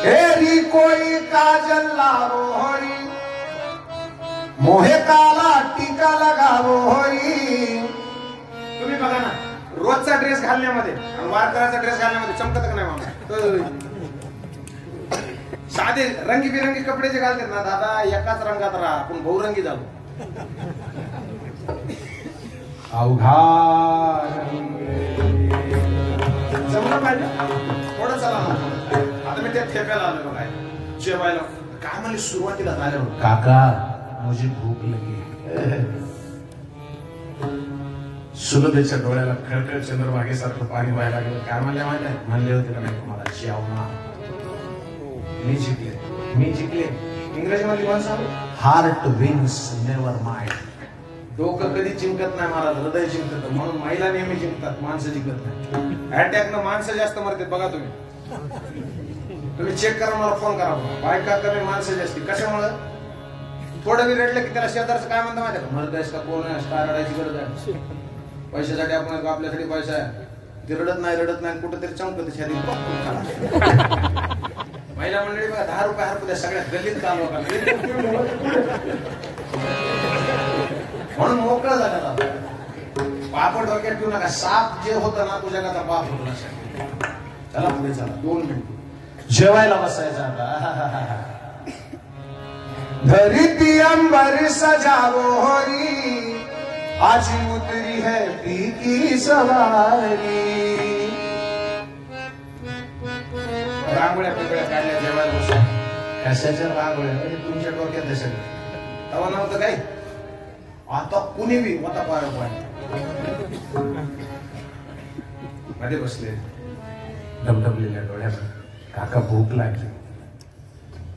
हेरी कोई काजल लावो होरी, मोहे काला टीका लगावो होरी. तुम्ही बघा ना, रोजचा ड्रेस घालण्यामध्ये आणि वारकऱ्याचा ड्रेस घालण्यामध्ये चमकत का नाही मामा? साधे रंगीबिरंगी कपडे जे घालतात ना दादा, एकाच रंगात राहा, आपण बहुरंगी झालो. अवघा जमलं पाहिजे थोडं. चला आता मी त्या ठेप्याला आलो बघा जेवायला. काय म्हणले सुरुवातीला आल्यावर, काका मुझे भूक लगी. सुलभेच्या डोळ्याला खळखळ चंद्रभागेसारखं पाणी व्हायला लागलं. काय म्हणले माहिती आहे? म्हणले होते का नाही तुम्हाला, जेवणा. मी जिंकले. इंग्रजीमध्ये कोण सांगू? Heart wins never mind. डोकं कधी जिंकत नाही महाराज, हृदय जिंकत. म्हणून महिला नेहमी जिंकतात, माणसं जिंकत नाही. अटॅकनं माणसं जास्त मरतात बघा तुम्ही चेक करा, मला फोन करा. बायका कमी, माणसं जास्ती. कशामुळं? थोडं बी रडलं की त्याला शेजारचं काय म्हणतं माहिती का, मरत आहेस का, कोण आहेस, काय रडायची गरज आहे? पैशासाठी आपण आपल्यासाठी पैसा आहे. ते रडत नाही कुठंतरी चमकत शरीर. महिला मंडळी बघा, 10 रुपये हरपू द्या, सगळ्या गल्लीत काम म्हणून मोकळं झालं. पापड डोक्यात ठेवू नका. साप जे होतं ना तुझ्या का बाप होतो ना. चला पुढे चला, 2 मिनिट जेवायला बसायचं आता. धरती अंबर सजावो होरी, आज उतरी है पी की सवारी. रांगोळ्या पिंगळ्या काढल्या जेवायला बसून. कशाच्या रांगोळ्या? म्हणजे तुमच्या डोक्यात दशक तेव्हा नव्हतं काही. आता कुणी बी होता पाय मध्ये बसले डबडबलेल्या डोळ्याला. काका भूक लागली.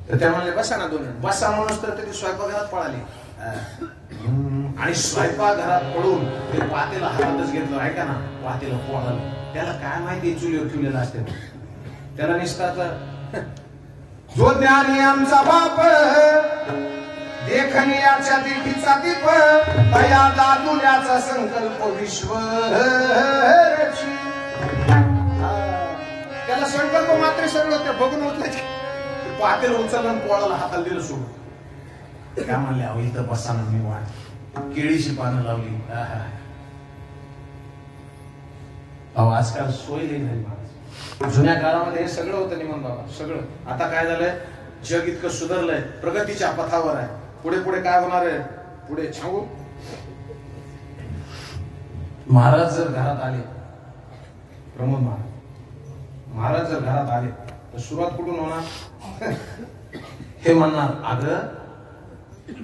तर त्या म्हणले बसा ना 2 मिनिट. बसा म्हणून तर ते स्वयंपाकघरात पळाले. आणि स्वयंपाकघरात पडून ते पातेला हातातच घेतलं. ऐका ना, पातेला पोळालं. त्याला काय माहिती चुलीवर ठेवलेलं असते. त्याला निसतात जो ज्ञानी आमचा बाप, देखनियाच्या दिठीचा दीप, तया दादुल्याचा संकल्प विश्व. त्याला संकल्प मात्र सगळं ते बघून उचलायचे. पातेला उचललं, पोळाला हाताला दिलं सोडून. काय म्हणले, अहो इथं बसाना मी वाट. केळीची पानं लावली. अहो आजकाल सोय नाही झाली. जुन्या काळामध्ये हे सगळं होतं निमन बाबा, सगळं. आता काय झालंय, जग इतकं सुधारलंय, प्रगतीच्या पथावर आहे. पुढे पुढे काय होणार आहे पुढे सांगू. महाराज जर घरात आले, प्रमोद महाराज जर घरात आले तर सुरुवात कुठून होणार? हे म्हणणार अगं.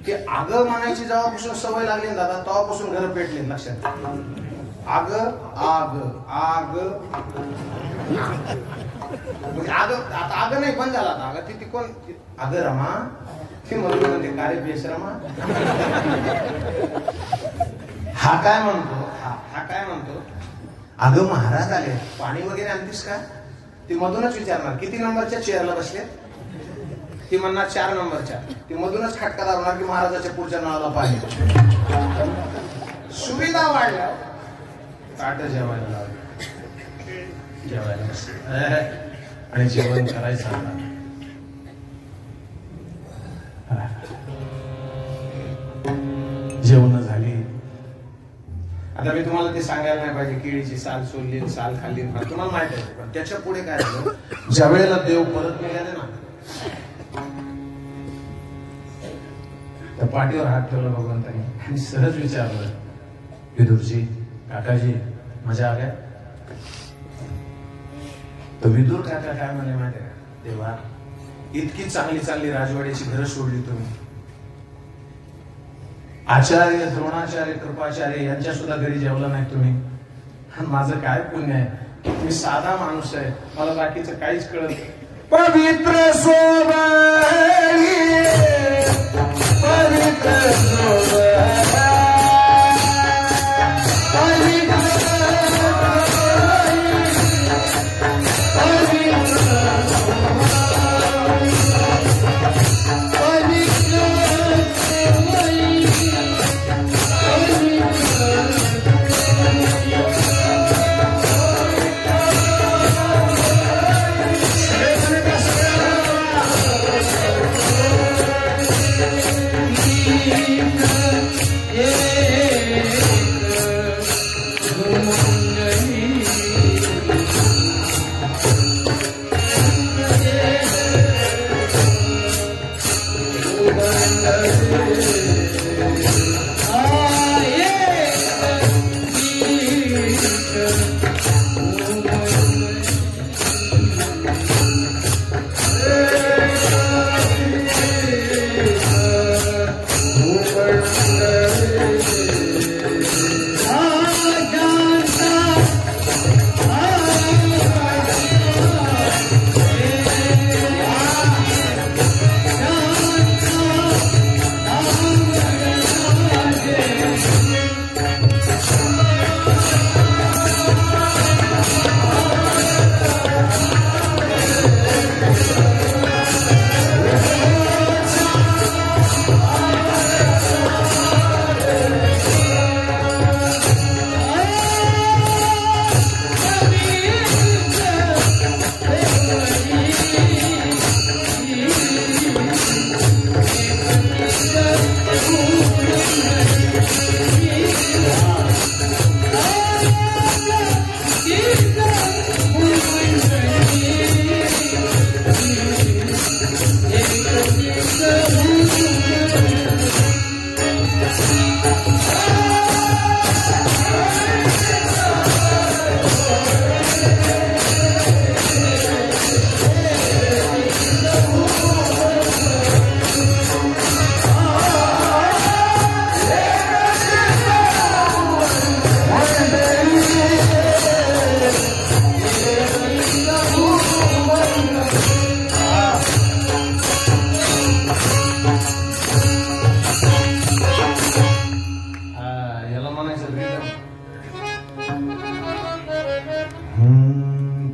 ते अगं म्हणायची जेव्हापासून सवय लागली ना दादा, तेव्हापासून घर पेटले. लक्षात. आग आग आग म्हणजे आग. आता आग नाही, बंद झाला आता. आग ती कोण? आग रमा. ती म्हणते कार्य बेस रमा. हा काय म्हणतो? हा काय म्हणतो? अगं महाराज आले, पाणी वगैरे आणतीस का? ती मधूनच विचारणार किती नंबरच्या चेअरला बसले. ती म्हणणार 4 नंबरच्या. ती मधूनच खटका दाबणार की महाराजाच्या पुढच्या नळाला पाणी. सुविधा वाढल्या. ताट जेवायला लावले, जेवायला आणि जेवण करायचं. जेवण झाली. आता मी तुम्हाला ते सांगायला नाही पाहिजे, केळीची साल सोडली, साल खाल्ली, तुम्हाला माहित आहे. पण त्याच्या पुढे काय झालं, ज्या वेळेला देव परत निघाले ना, त्या पाठीवर हात ठेवला भगवंतानी आणि सहज विचारलं, विदुरजी, काकाजी, मजा आ गया? तर विदुर काका काय म्हणे माहिती आहे का, देवा इतकी चांगली चांगली राजवाड्याची घरं सोडली तुम्ही, आचार्य, द्रोणाचार्य, कृपाचार्य यांच्या सुद्धा घरी जेवला नाही तुम्ही, माझं काय पुण्य आहे, मी साधा माणूस आहे, मला बाकीचं काहीच कळत नाही. पवित्र सोबळी, पवित्र सोबळी,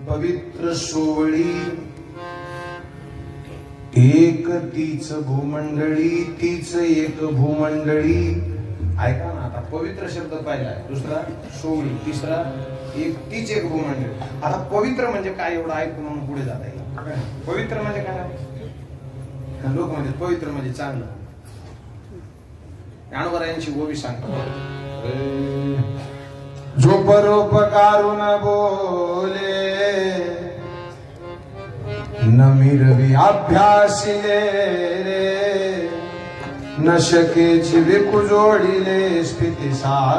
पवित्र सोवळी एक तीच भूमंडळी तीच एक भूमंडळी. ऐका ना, आता पवित्र शब्द पाहिलाय, दुसरा सोवळी, तिसरा एक तीच एक भूमंडळी. आता पवित्र म्हणजे काय एवढं ऐकून म्हणून पुढे जाता येईल. पवित्र म्हणजे काय? लोक म्हणजे पवित्र म्हणजे चांगलं. ज्ञानोबरायांची गोवी सांगतो, जो परोपकारू न बोले न मिरवी अभ्यासिले रे न शकेची विकू जोडिले स्थिती साची.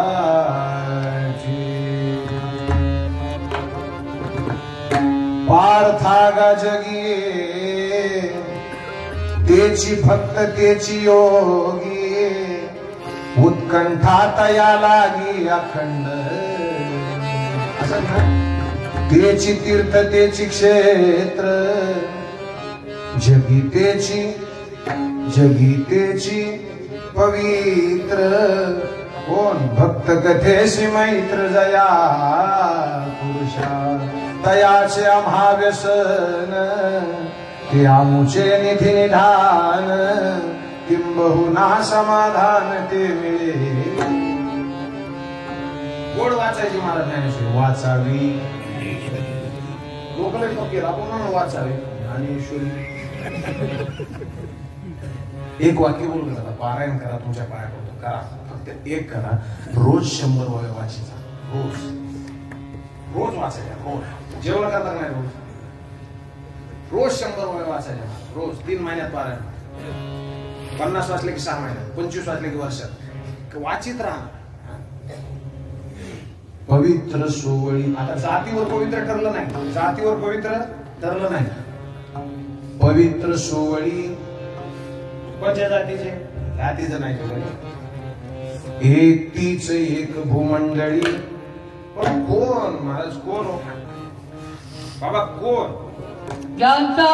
पार्थागा जगी तेची भक्त तेची योगी उत्कंठा तया लागी अखंड. तेची तीर्थ तेची क्षेत्र जगीतेची जगीतेची पवित्र. कोण? भक्त कथेशी मैत्र जया पुरुषा तयाचे आम्हा व्यसन ते आमुचे निधी निधान किंबहुना समाधान ते मिळे. गोड वाचायची महाराज ज्ञानेश्वरी वाचावी लोकले फकीर आपण वाचावे ज्ञानेश्वरी. एक वाक्य बोलून जाता, पारायण करा, तुमच्या पाया पडतो करा, फक्त एक करा, रोज 100 वेळा वाचायचा. रोज रोज वाचायचा. रोज जेवण करता नाही, रोज 100 वेळा वाचायचा. रोज 3 महिन्यात पारायण. 50 वाचले की 6 महिन्यात, 25 वाचले की वर्षात वाचित राहा. पवित्र सोवळी. आता जातीवर पवित्र ठरलं नाही, जातीवर पवित्र ठरलं नाही. पवित्र सोवळी कोणत्या जातीचे? जातीचं नाही. एक तीच एक भूमंडळी. पण कोण महाराज? कोण हो बाबा? कोण? ज्ञाता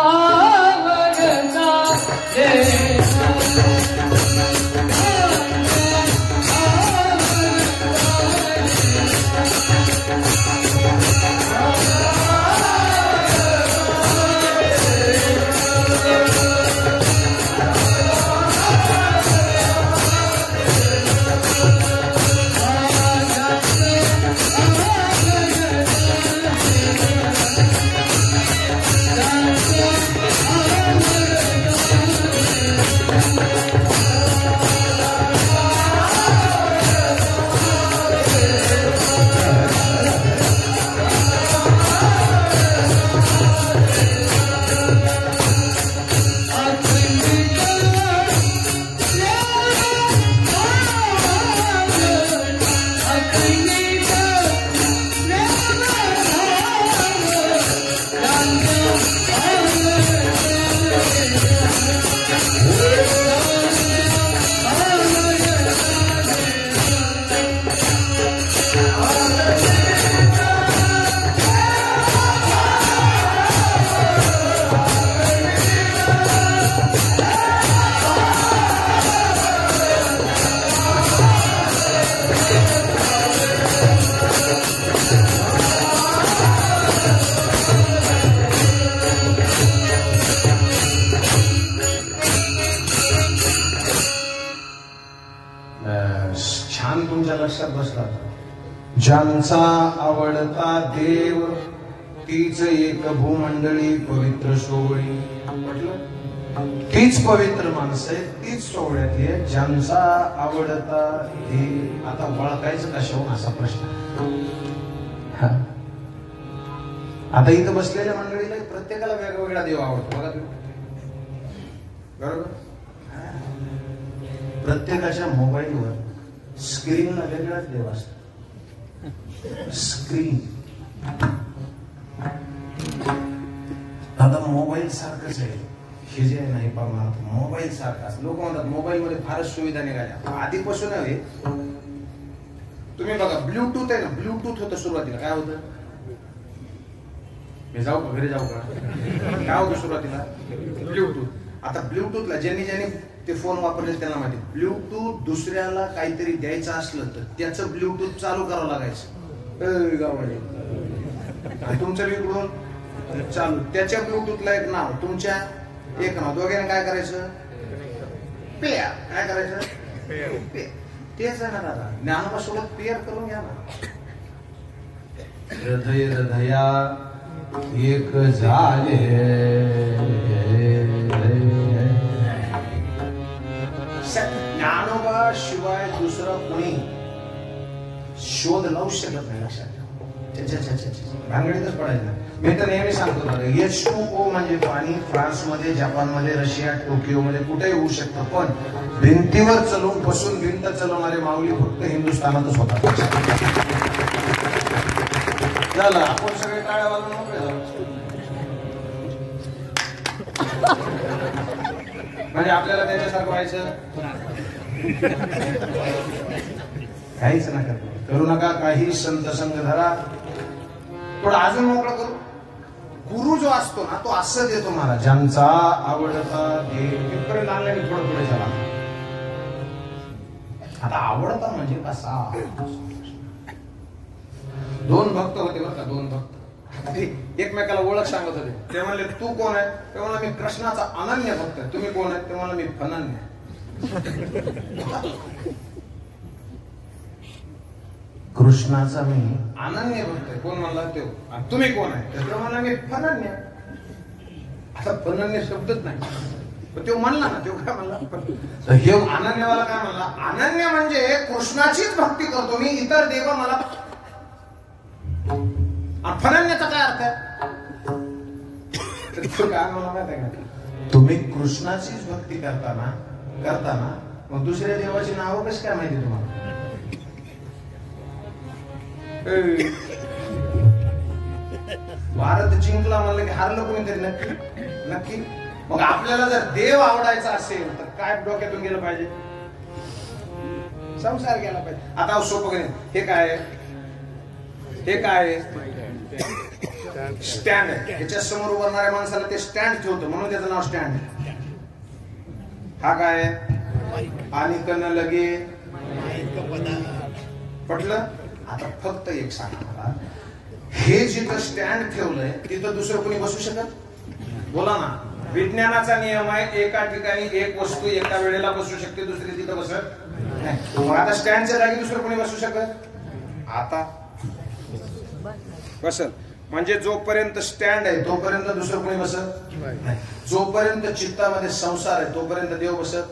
लक्षात बसला. ज्यांचा आवडता देव तीच एक भूमंडळी पवित्र सोहळी. म्हटलं तीच पवित्र माणसं आहे, तीच सोहळ्यातली आहे ज्यांचा आवडता देव. आता ओळखायचं कशाहून असा प्रश्न. आता इथं बसलेल्या मंडळीला प्रत्येकाला वेगवेगळा देव आवडतो बघा तुम्ही, बरोबर. प्रत्येकाच्या मोबाईलवर स्क्रीनला वेगळाच देव असतो. स्क्रीन आता मोबाईल सारखंच आहे हे जे नाही पाहणार. मोबाईल सारखाच लोक म्हणतात मोबाईल मध्ये फारच सुविधा निघाल्या आधीपासून आहे. तुम्ही बघा ब्लूटूथ आहे ना, ब्लूटूथ होतं सुरुवातीला. काय होतं, मी जाऊ का घरी जाऊ का, काय होतं सुरुवातीला ब्लूटूथ. आता ब्लूटूथला ज्यांनी ते फोन वापरले त्यांना माहिती, ब्लूटूथ दुसऱ्याला काहीतरी द्यायचं असलं तर त्याचं ब्लूटूथ चालू करावं लागायचं गावाला. तुमचं इकडून चालू, त्याच्या ब्लूटूथला एक नाव, तुमच्या एक नाव, दोघांनी काय करायचं, पेअर. काय करायचं, पेअर. तेच आहे ना दादा, ज्ञानोबा सोबत पेअर करून घ्या ना. हृदय हृदया एक झाले, ज्ञानोबा शिवाय दुसरं कोणी शोध लावू शकत नाही. लक्षात भानगडीतच पडायचं. मी तर नेहमी सांगतो H2O म्हणजे पाणी फ्रान्समध्ये, जपानमध्ये, रशिया, टोकियोमध्ये कुठेही होऊ शकतं, पण भिंतीवर चलून बसून भिंत चालवणारे माऊली फक्त हिंदुस्थानातच होतात. झालं, आपण सगळे टाळ्या वाजवून मोकळे झालो. म्हणजे आपल्याला त्याच्यासारखं व्हायचं काहीच नका करू नका. काही संत संग धरा, थोडं अजून मोकळं करू. गुरु जो असतो ना तो असं देतो मला, ज्यांचा आवडता देव. तिथपर्यंत आणलं मी थोडं पुढे झाला. आता आवडता म्हणजे कसा. दोन भक्त होते बरं का, दोन भक्त एकमेकाला ओळख सांगत होते. ते म्हणले तू कोण आहे, ते म्हणला मी कृष्णाचा अनन्य भक्त आहे. तुम्ही कोण आहे, ते म्हणला मी अनन्य. कृष्णाचा मी अनन्य भक्त आहे. कोण म्हणला तो, तुम्ही कोण आहे, त्याला म्हणला मी अनन्य. आता अनन्य शब्दच नाही, पण तो म्हणला ना, तो काय म्हणला, हे अनन्यवाला काय म्हणला, अनन्य म्हणजे कृष्णाचीच भक्ती करतो मी, इतर देव मला. अनन्याचा काय अर्थ आहे, काय मला माहित आहे का, तुम्ही कृष्णाचीच भक्ती करताना मग दुसऱ्या देवाची नावं कशी काय माहिती तुम्हाला. भारत जिंकला म्हणलं की हारलं कोणीतरी नक्की नक्की. मग आपल्याला जर देव आवडायचा असेल तर काय डोक्यातून गेलं पाहिजे, संसार गेला पाहिजे. आता सोपं करेन, हे काय आहे, हे काय स्टँड आहे. ह्याच्या समोर उभारणाऱ्या माणसाला ते स्टँड ठेवतं म्हणून त्याचं नाव स्टँड आहे. हा काय आणि कन लगे पटलं. आता फक्त एक सांगा मला, हे जिथं स्टँड ठेवलंय तिथं दुसरं कोणी बसू शकत, बोला ना. विज्ञानाचा नियम आहे, एका ठिकाणी एक वस्तू एका वेळेला बसू शकते, दुसरी तिथं बसत नाही. आता स्टँडच्या जागी दुसरं कोणी बसू शकत, आता बसत. म्हणजे जोपर्यंत स्टँड आहे तोपर्यंत दुसरं कोणी बसत नाही. जोपर्यंत चित्तामध्ये संसार आहे तोपर्यंत देव बसत.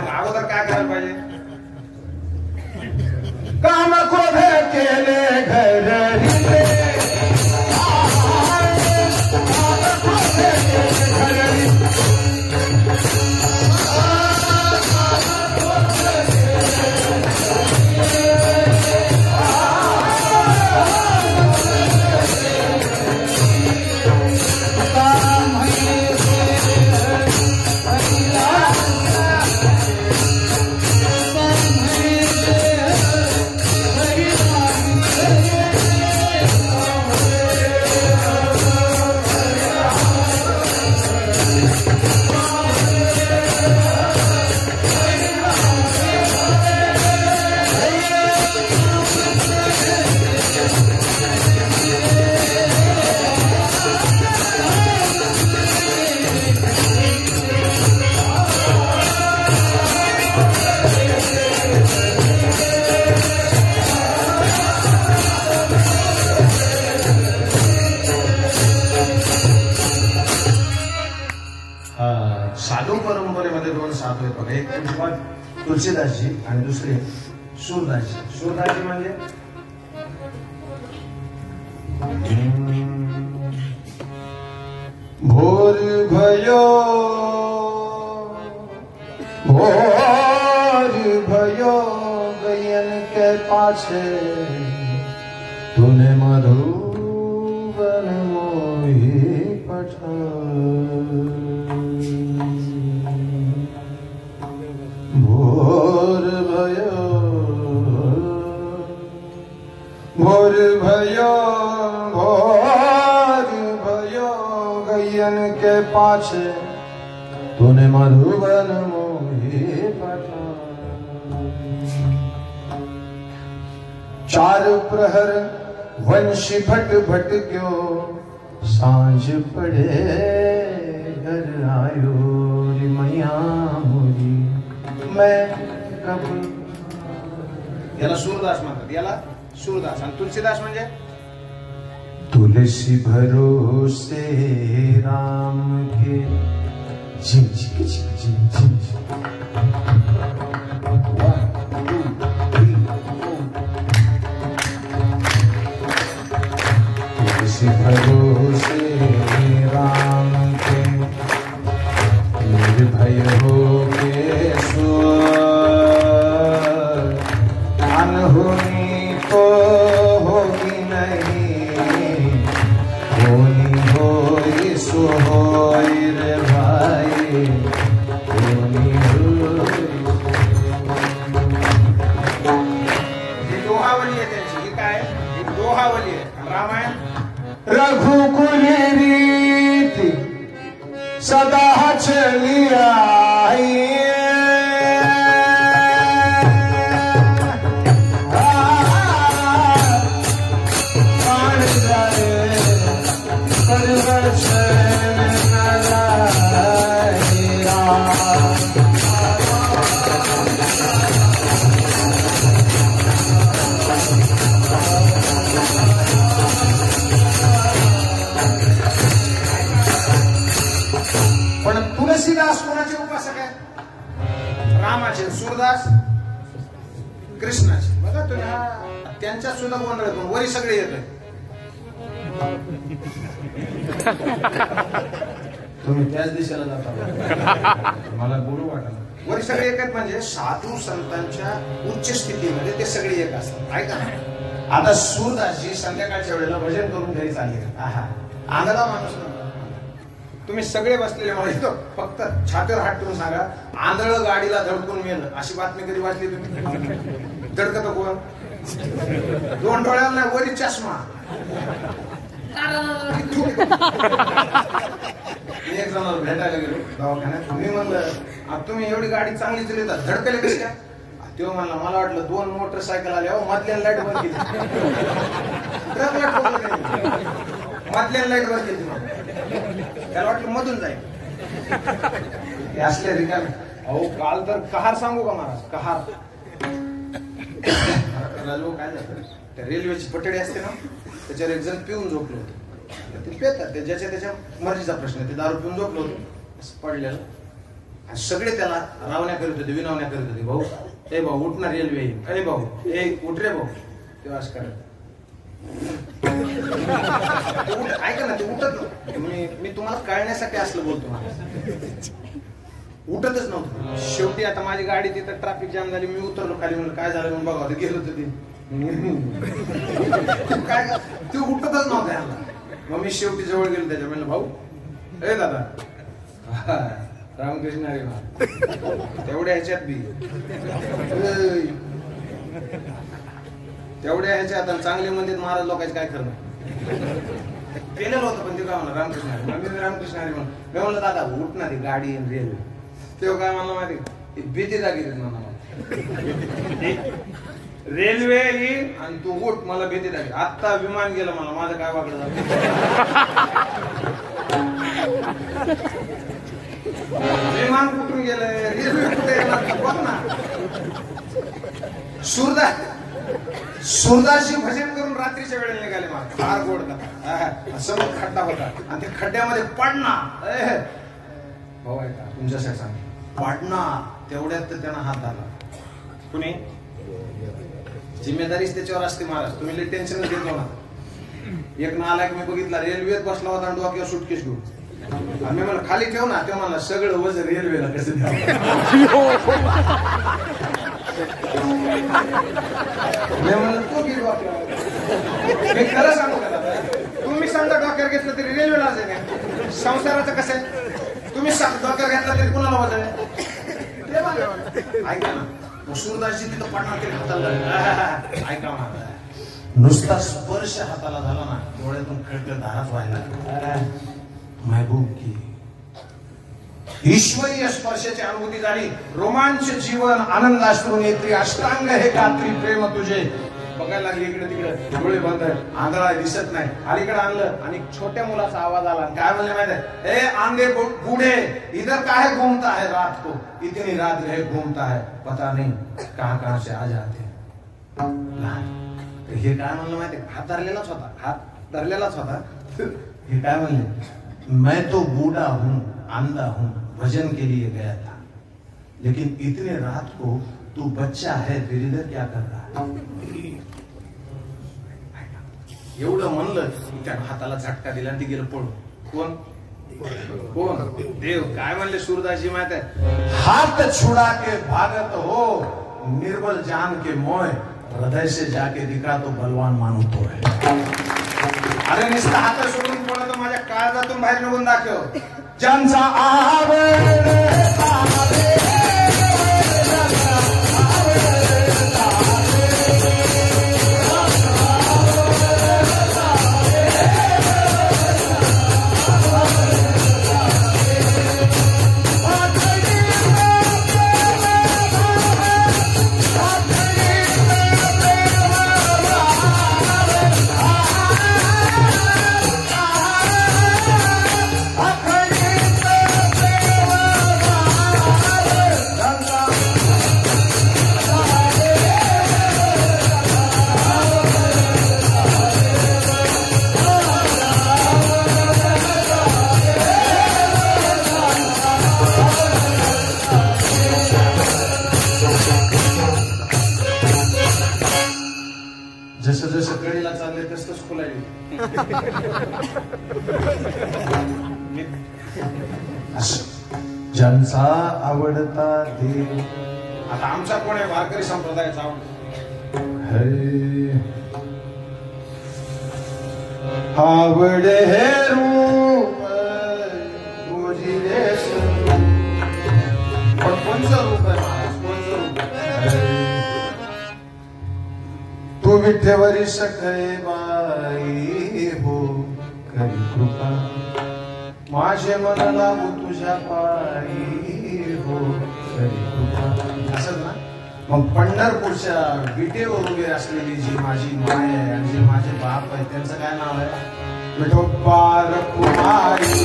अगोदर काय करायला पाहिजे, काम क्रोध केले घर परंपरेमध्ये दोन साधू आहेत बघा. एक तुलसीदासजी आणि दुसरे सूरदासजी. सूरदासजी म्हणजे भोर भयो गयन के पाछे तूने मधुबन मोही पठान. भोर भयो गयन के पाछे तूने मधुबन मोही पठान. चार प्रहर वंशी भट भट क्यों सांझ पड़े घर आयो रे मैया मोरी मैं कब. याला सूरदास म्हणतात. याला सूरदास. आणि तुलसीदास म्हणजे तुलसी भरोसे राम के झिम झिम झिम झिम झिम. तुलसी भरोसे राम के निर्भय हो के सो अनहोनी तो होगी नहीं होनी होई सो होई रे भाई होनी होई. ही दोहावली आहे त्यांची. ही काय दोहावली आहे. रामायण रघुकुल रीति सदा चली आई पण तुलसीदास कोणाचे उपासक आहे? रामाचे. सूरदास कृष्णाचे. बघा तुम्ही त्यांच्या सुद्धा गोंधळ वरी सगळे येत. तुम्ही त्याच दिशेला जाता. मला बोलू वाटलं. वरी सगळे एक आहेत म्हणजे साधू संतांच्या उच्च स्थितीमध्ये ते सगळे एक असतात. ऐका ना. आता सूरदासजी संध्याकाळच्या वेळेला भजन करून घरी चालले. आंधळा माणूस ना. तुम्ही सगळे बसलेले म्हणतो फक्त छातीवर हात ठेवून सांगा आंधळ गाडीला धडकून मेलं अशी बातमी कधी वाचली तुम्ही? धडकत कोण? दोन डोळ्याला नाही वरी चष्मा. एक जणाला भेटायला गेलो दवाखान्यात. मी म्हणलं तुम्ही एवढी गाडी चांगली चालवता धडकले कशी काय? तो म्हणला मला वाटलं दोन मोटरसायकल आल्या मधल्या लाईट बंद केली. ट्रकला ठोकलं नाही. मधल्या लाईट बंद केली. त्याला वाटलं मधून जाईल. असले रिकामे. अहो काल तर कहार सांगू का महाराज? कहार काय झालं त्या रेल्वेची पटडी असते ना त्याच्यावर एक जण पिऊन झोपलो होतो. ते पेतात ते ज्याच्या त्याच्या मर्जीचा प्रश्न. ते दारू पिऊन झोपलो होतो पडलेलं. आणि सगळे त्याला रावण्या करीत होते विनवण्या करीत होते. भाऊ ए भाऊ उठणार रेल्वे येईल. अरे भाऊ ए उठ रे भाऊ. तेव्हा असं करत ऐका ना ते उठत. मी तुम्हाला कळण्यासाठी असलं बोलतो. उठतच नव्हतं. शेवटी आता माझी गाडी तिथं ट्रॅफिक जाम झाली. मी उतरलो खाली. म्हणलं काय झालं म्हणून बघा गेलो होतं ते काय ते उठतच नव्हतं याला. मग मी शेवटी जवळ गेलो त्याच्या. म्हणलं भाऊ ए दादा रामकृष्ण हरी तेवढ्या ह्याच्यात बी तेवढ्या ह्याच्यात चांगले मंदिर महाराज लोकांचे काय करणं केलेलं होतं. पण ते काय म्हणलं रामकृष्ण हरी. मी रामकृष्ण हरी म्हणून मी म्हणलं दादा उठणार गाडी रेल्वे. तेव्हा काय म्हणलं माहिती भीती जागी म्हणा रेल्वे येईल आणि तू उठ मला भीती लागली. आत्ता विमान गेलं मला माझं काय वाकडं झालं. विमान कुठून गेलंय रेल्वे कुठे बघ ना. सूरदासजी भजन करून रात्रीच्या वेळेला निघाले. मला फार गोड कथा. समोर खड्डा होता आणि त्या खड्ड्यामध्ये पडणार. भाऊ आहे का तुमच्यासाठी सांग वाढणार तेवढ्यात तर त्यांना हात आला कुणी जिम्मेदारीच त्याच्यावर असते महाराज तुम्ही टेन्शन घेतो ना एक नालायक मी बघितला रेल्वेत बसला होता आणि डोक्यावर सुटकेस घेऊन आणि मला खाली ठेव ना ते मला सगळं वजन रेल्वेला कसं द्यावं मी खरं सांगू का तुम्ही समजा डोक्यावर घेतलं तरी रेल्वेला जाईल संसाराचं कसं आहे तुम्ही डोक्यावर घेतला तरी कुणाला वजन आहे ऐका ना सूरदासजी तिथं पडणार तरी हाताला ऐका ना नुसता स्पर्श हाताला झाला ना डोळ्यातून खळखळ धाराच व्हायला महबूब की ईश्वरीय स्पर्शाची अनुभूती झाली रोमांच जीवन आनंदाश्रू नेत्री अष्टांग हे कात्री प्रेम तुझे बघायला लागली इकडे तिकडे डोळे बंद आंधळा दिसत नाही अलीकडे आणलं आणि छोट्या मुलाचा आवाज आला काय म्हणले माहिती आहे ए आंधे बूढ़े इधर काहे घूमता है रात को इतनी रात रहे घूमता है पता नहीं कहां से आ जाते हे काय म्हणलं माहिती हात धरलेलाच होता हे काय म्हणले मैं तो बूढ़ा हूं अंधा हूं भजन के लिए गया था लेकिन इतने रात को तू बच्चा है फिर इधर क्या कर रहा है एवढं म्हणलं त्या हाताला झटका दिला आणि ती गेलं पळून कोण देव काय म्हणले सूरदासजी माहित आहे हाथ छुड़ा के भागत हो निर्बल जान के मोह हृदय से जाके दिखा तो बलवान मानू तो है अरे नुसता हात सोडून पळत तर माझ्या काळजातून बाहेर निघून दाखव ज्यांचा जसं जसं कळीला चालले तसंच खुलायली ज्यांचा आवडता देव आता आमचा कोण आहे वारकरी संप्रदायाचा आवडे हे रूप तुझी पण कोणचं रूप आहे महाराज कोणचं रूप तू विठ्ठेवरी सखळे बाई हो करी कृपा माझे मन लागू तुझ्या पायी हो करी कृपा असं ना मग पंढरपूरच्या विटेवर उभी असलेली जी माझी माय आहे आणि जे माझे बाप आहे त्यांचं काय नाव आहे विठोबा रखुमाई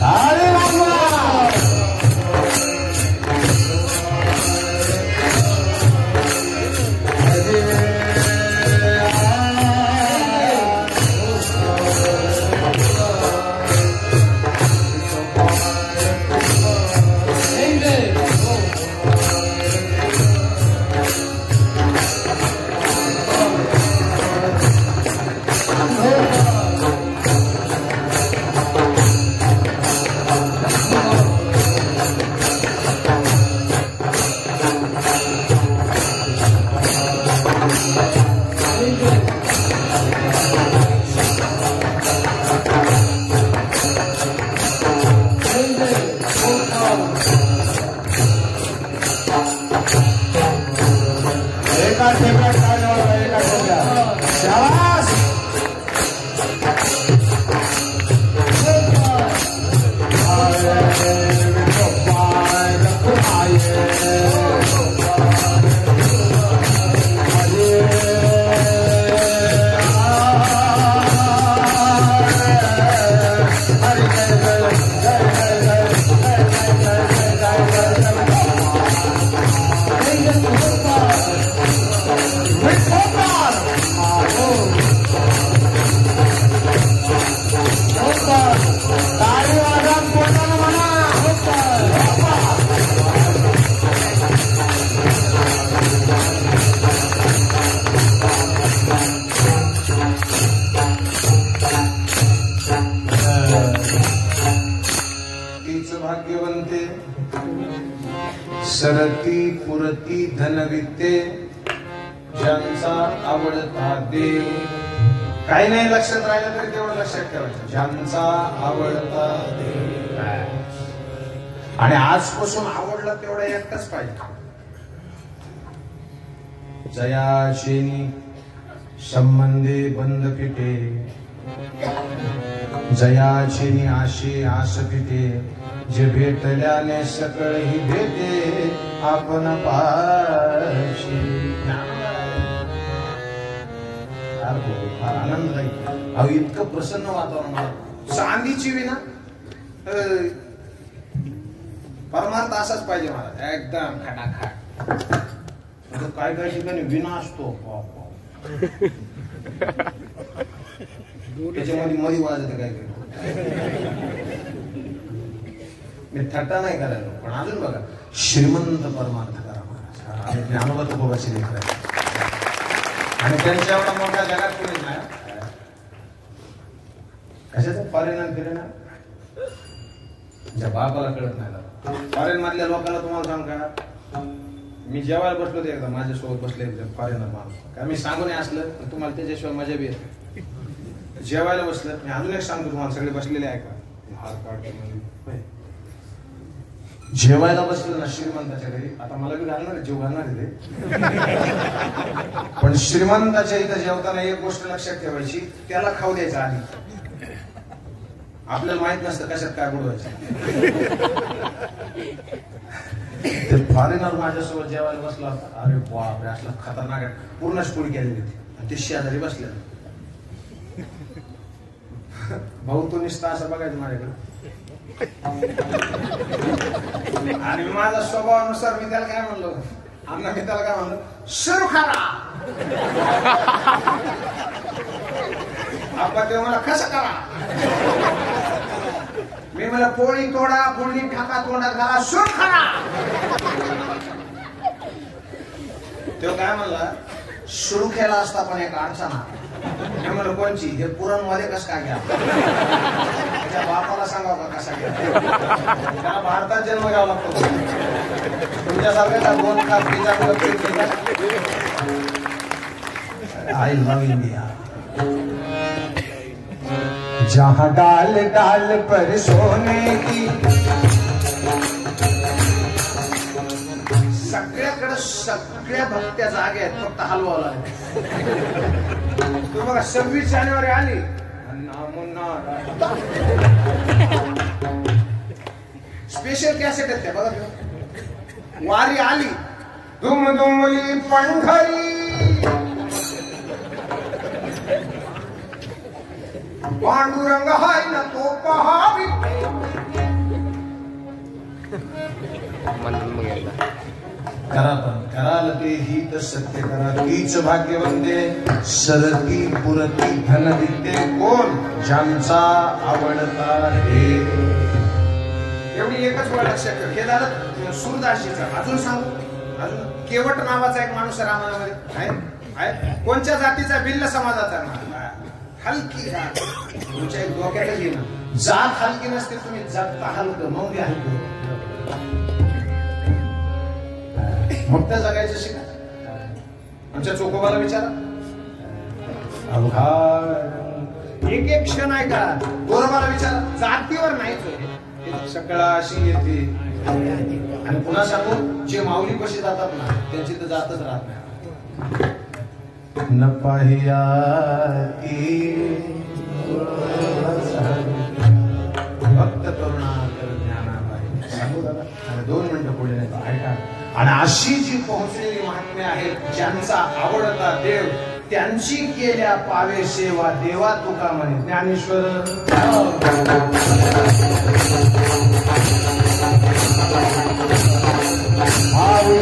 अरे Let's go. सरती पुरती धनविद्ये ज्यांचा आवडता देव. काही नाही लक्षात राहिलं तरी तेवढं लक्षात ठेवायचं, ज्यांचा आवडता देव. आणि आजपासून आवडलं तेवढं एकच पाहिजे. जयाचेनी संबंधे बंद फिटे, जयाचेनी आशे आस फिटे, जे भेटल्याने सकळ ही भेटे आपण पाशी. फार आनंददायी. अहो इतकं प्रसन्न वातावरण मला. चांदीची विना परमार्थ असाच पाहिजे मला, एकदम खटाखट. काय काय ठिकाणी विना असतो त्याच्यामध्ये मध्ये वाजत काय काय. मी थट्टा नाही करायला, पण अजून बघा, श्रीमंत परमार्थ करा महाराज. ज्ञानोबा तुकोबाची लेकर आहे आणि त्यांच्या एवढा मोठ्या जगात कोणीच नाही. कशाचा फॉरेन फिरेन ज्या बापाला कळत नाही. फॉरेन मधल्या लोकांना तुम्हाला सांग का, मी जेवायला बसलो ते एकदा माझ्यासोबत बसले फॉरेनर माणूस. कारण मी सांगून असलं तर तुम्हाला त्याच्याशिवाय मजा बी येते. जेवायला बसलं, मी अजून एक सांगतो तुम्हाला, सगळे बसलेले आहे का, जेवायला बसलं ना श्रीमंताच्या घरी. आता मला बी घालणार आहे, जेव घालणार आहे ते. पण श्रीमंताच्या इथं जेवताना एक गोष्ट लक्षात ठेवायची, त्याला खाऊ द्यायचं आधी. आपल्याला माहित नसतं कशात काय बुडवायचं. ते फॉरेनर माझ्यासोबत जेवायला बसला होता. अरे बापरे, असला खतरनाक आहे. पूर्णच पुढे केली होती आणि ते शेजारी बसले. भाऊ तो निसता असं बघायचं माझ्याकडे. आणि माझा स्वभावानुसार मी त्याला काय म्हणलो, आम्हाला मी त्याला काय म्हणलो, सुरू करा. आपण ते मला कसं करा. मी मला पोळी तोडा, फोडणी टाका, तोंडात घाला, सुरू करा. तो काय म्हणला, सुरू केला असता पण एक अडचण. मी म्हणलं कोणची, हे पुरण मध्ये कस काय घ्या, त्याच्या बापाला सांगा का कसा घ्या. त्याला भारतात जन्म घ्यावा लागतो. तुमच्यासारख्या दोन का पिझ्झा. I love India. जहाँ डाल डाल पर सोने की, सगळ्याकडे सगळ्या भक्त्या जागे आहेत, फक्त हलवाला. तू बघा 26 जानेवारी आली, स्पेशल कॅसेट आहेत त्या बघा. वारी आली, दुम दुमली पंढरी, पांडुरंग हाय ना तो पहावी. करा पण कराल ते हित सत्य करा, तीच भाग्यवंते. सरती पुरती धनविद्ये कोण, ज्यांचा आवडता देव. एवढी एकच वेळ लक्षात ठेव. हे झालं सूरदासीचं. अजून सांगू, अजून केवट नावाचा एक माणूस रामायणामध्ये आहे. कोणत्या जातीचा, भिल्ल समाजाचा. हलकी जात, तुमच्या एक डोक्यातच येणं. जात हलकी नसते, तुम्ही जगता हलकं, मग हलकं. मुक्त जगायचं शिका. आमच्या चोकोबाला विचारा, अवघा एक एक क्षण आहे का. गोरबाला विचारा, जातीवर नाही, सगळा अशी येते. आणि पुन्हा सांगू, जे माऊली कशी जातात ना, त्यांची तर जातच राहत नाही. न पाहिया भक्त करुणा कर ज्ञानाबाई. सांगू दादा, आणि 2 मिनिटं पुढे नाही ऐका. आणि अशी जी पोहोचलेली महात्म्य आहेत, ज्यांचा आवडता देव, त्यांची केल्या पावे सेवा, देवा तुका म्हणे ज्ञानेश्वर. Hare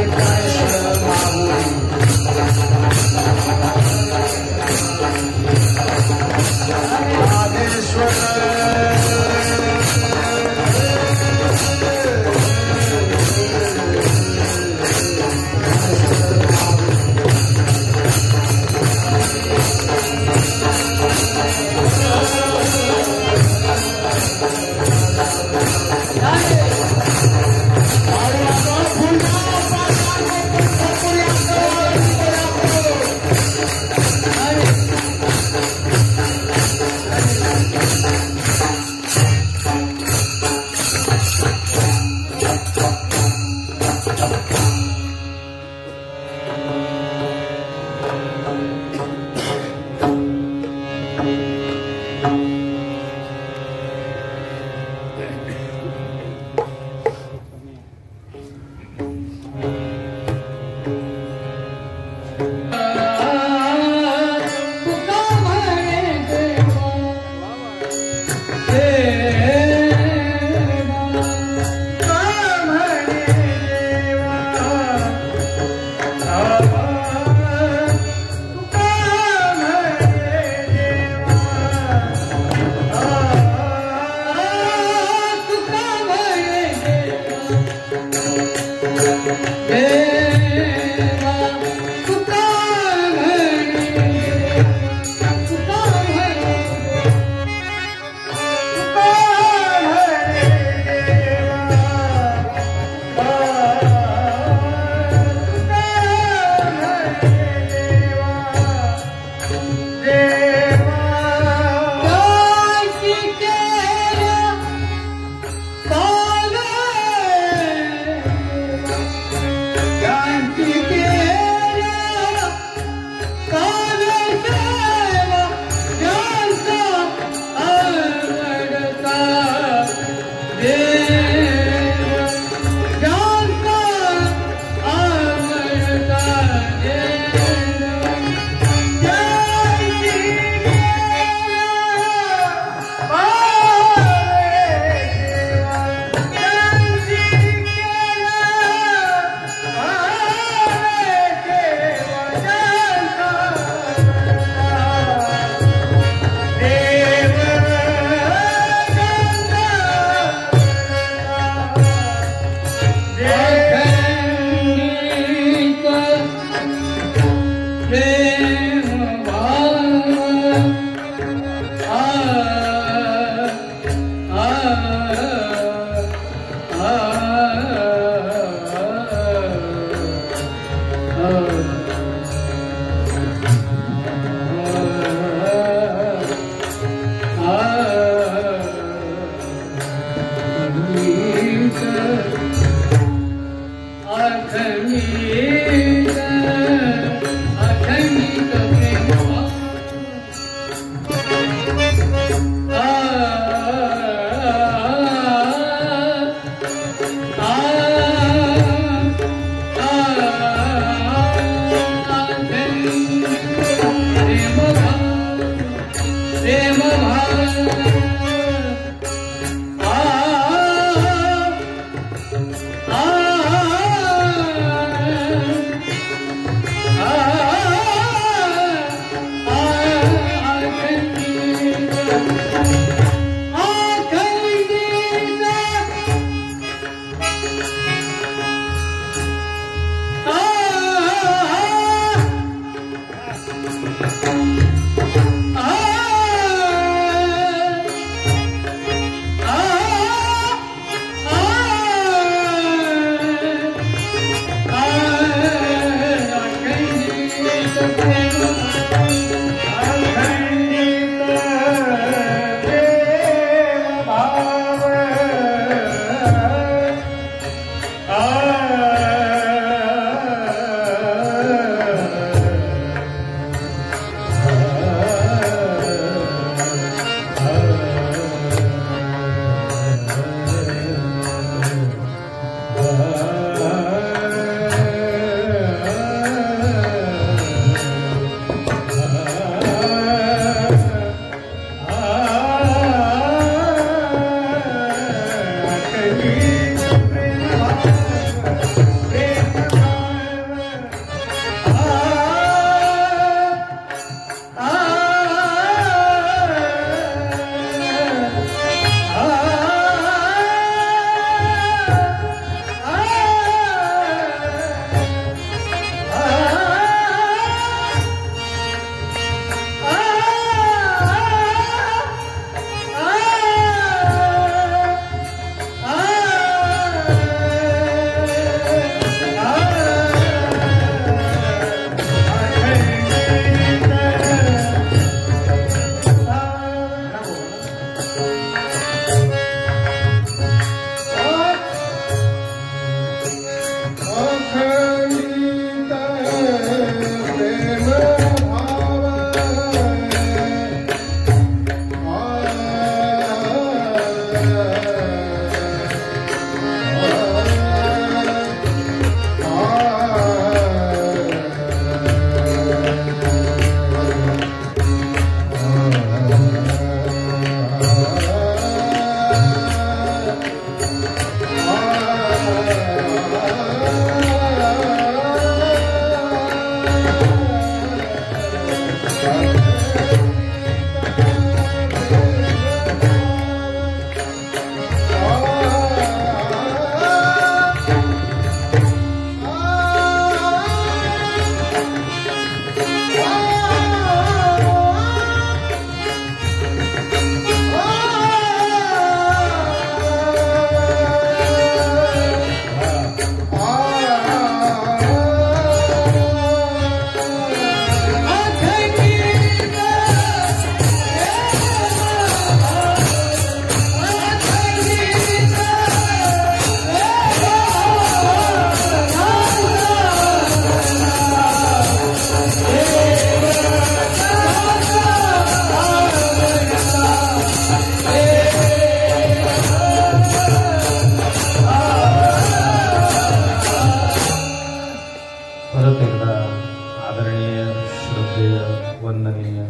श्रद्धेय वंदनीय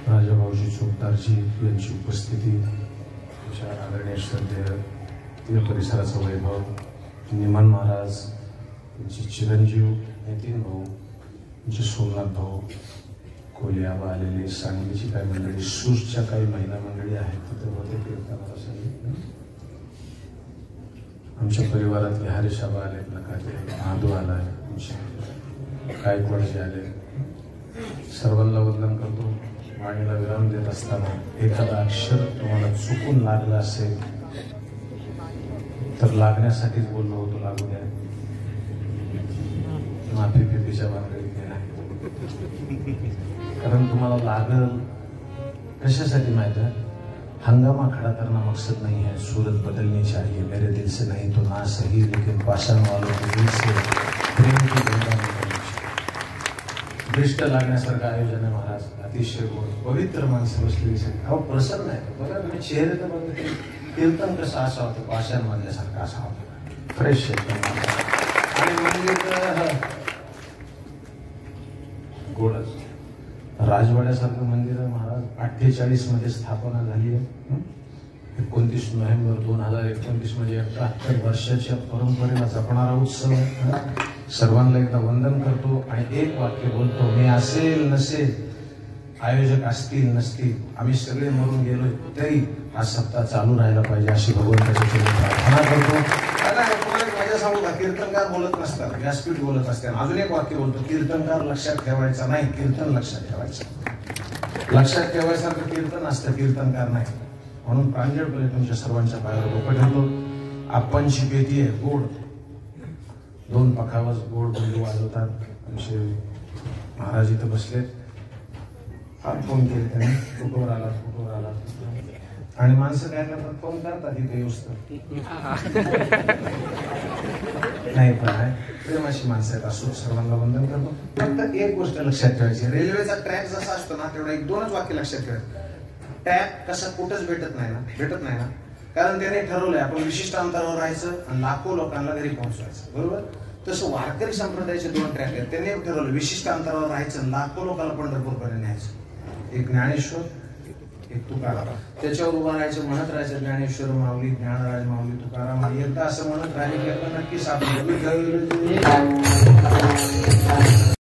राजाभाऊजी चोपदारजी यांची उपस्थिती, तुमच्या आदरणीय श्रद्धेय या परिसराचं वैभव, निमन महाराज यांचे चिरंजीव नितीन भाऊ, यांचे सोमनाथ भाऊ, कोलियाबा आलेले, सांगलीची काही मंडळी, सूसच्या काही महिला मंडळी आहेत तिथे होते कीर्तनाला सांगितलं. आमच्या परिवारातले हरीशाबा आले, नकाते महादू आलाय, गायकवाडजी आले, सर्वांना वंदन करतो. वाणीला विराम देत असताना एखादा अक्षर तुम्हाला चुकून लागला असेल तर लागण्यासाठीच बोललो होतो, लागू द्या, माफी फिफीच्या भानगडीत नाही. कारण तुम्हाला लागल कशासाठी माहित है? हंगामा खड़ा करना मकसद नहीं है, सूरत बदलनी चाहिए, मेरे दिल से नहीं तो ना सही, लेकिन पाषाण वालों के दिल से प्रेम की गंगा निकलनी चाहिए. दृष्ट लागण्यासारखं आयोजन आहे महाराज, अतिशय गोड, पवित्र माणसं बसलेली सगळी. अहो प्रसन्न आहे बघा, मी चेहरे तर बघितले, कीर्तन कसं असा होतं, पाषाण मधल्यासारखं असा होता, फ्रेश एकदम. आणि मंदिर गोडच, राजवाड्यासारखं मंदिर आहे महाराज. 48 मध्ये स्थापना झाली आहे. 29 नोव्हेंबर 2029 म्हणजे 71 वर्षाच्या परंपरेला जपणारा उत्सव आहे. सर्वांना एकदा वंदन करतो आणि एक वाक्य बोलतो, मी असेल नसेल, आयोजक असतील नसतील, आम्ही सगळे मरून गेलोय तरी हा सप्ताह चालू राहायला पाहिजे अशी भगवंताची प्रार्थना करतो. माझ्या सांगू का, कीर्तनकार बोलत नसतात, व्यासपीठ बोलत असतात. अजून एक वाक्य बोलतो, कीर्तनकार लक्षात ठेवायचा नाही, कीर्तन लक्षात ठेवायचं. लक्षात ठेवायसारखं कीर्तन असतं, कीर्तनकार नाही. म्हणून प्रांजळपणे तुमच्या सर्वांच्या पायावर डोकं ठेवतो. आपणची पेटी आहे गोड, 2 पखावर गोड बंधू वाजवतात. आमचे महाराज इथं बसले, हात फोन केले त्याने, फोटोवर आला, आणि माणसं काय करतात, फोन करतात इथे येऊस नाही, पण आहे प्रेमाची माणसं आहेत. असो, सर्वांना वंदन करतो. फक्त एक गोष्ट लक्षात ठेवायची, रेल्वेचा ट्रॅक जसा असतो ना, तेवढा 1-2च वाक्य लक्षात ठेवायचं. ट्रॅक कसा कुठंच भेटत नाही ना, कारण त्याने ठरवलंय आपण विशिष्ट अंतरावर राहायचं आणि लाखो लोकांना घरी पोहोचवायचं, बरोबर. तसं वारकरी संप्रदायाचे 2 ट्रॅक आहेत. त्यांनी ठरवलं विशिष्ट अंतरावर राहायचं, लाखो लोकांना पंढरपूरपर्यंत न्यायचं. एक ज्ञानेश्वर, एक तुकाराम. त्याच्यावर उभं राहायचं, म्हणत राहायचं, ज्ञानेश्वर माऊली, ज्ञानराज माऊली, तुकाराम. एकदा असं म्हणत राहिले की नक्की सापडेल.